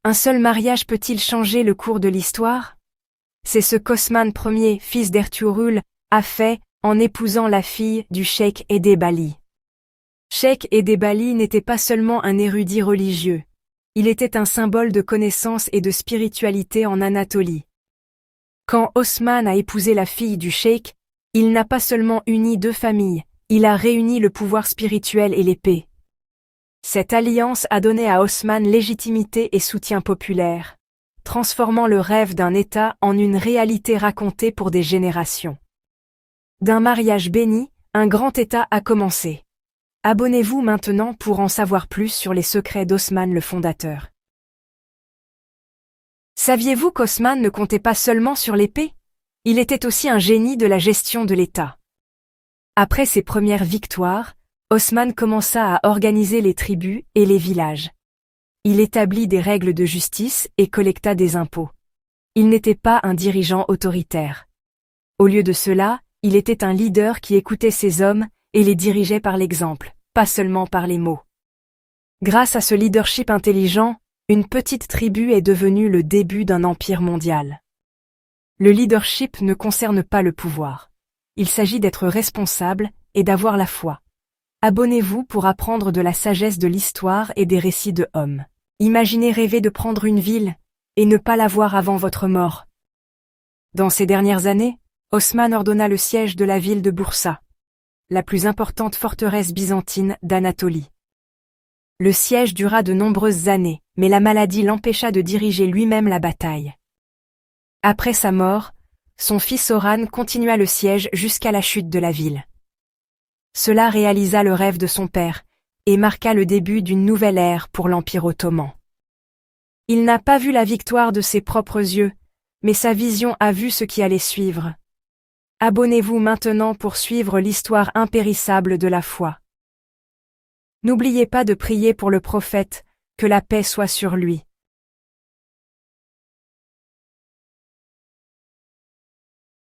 Un seul mariage peut-il changer le cours de l'histoire? C'est ce qu'Osman Ier, fils d'Ertuğrul, a fait en épousant la fille du cheikh Edebali. Cheikh Edebali n'était pas seulement un érudit religieux, il était un symbole de connaissance et de spiritualité en Anatolie. Quand Osman a épousé la fille du cheikh, il n'a pas seulement uni deux familles, il a réuni le pouvoir spirituel et l'épée. Cette alliance a donné à Osman légitimité et soutien populaire, transformant le rêve d'un État en une réalité racontée pour des générations. D'un mariage béni, un grand État a commencé. Abonnez-vous maintenant pour en savoir plus sur les secrets d'Osman le fondateur. Saviez-vous qu'Osman ne comptait pas seulement sur l'épée? Il était aussi un génie de la gestion de l'État. Après ses premières victoires, Osman commença à organiser les tribus et les villages. Il établit des règles de justice et collecta des impôts. Il n'était pas un dirigeant autoritaire. Au lieu de cela, il était un leader qui écoutait ses hommes et les dirigeait par l'exemple, pas seulement par les mots. Grâce à ce leadership intelligent, une petite tribu est devenue le début d'un empire mondial. Le leadership ne concerne pas le pouvoir. Il s'agit d'être responsable et d'avoir la foi. Abonnez-vous pour apprendre de la sagesse de l'histoire et des récits de hommes. Imaginez rêver de prendre une ville et ne pas la voir avant votre mort. Dans ces dernières années, Osman ordonna le siège de la ville de Bursa, la plus importante forteresse byzantine d'Anatolie. Le siège dura de nombreuses années, mais la maladie l'empêcha de diriger lui-même la bataille. Après sa mort, son fils Orhan continua le siège jusqu'à la chute de la ville. Cela réalisa le rêve de son père et marqua le début d'une nouvelle ère pour l'Empire ottoman. Il n'a pas vu la victoire de ses propres yeux, mais sa vision a vu ce qui allait suivre. Abonnez-vous maintenant pour suivre l'histoire impérissable de la foi. N'oubliez pas de prier pour le prophète, que la paix soit sur lui.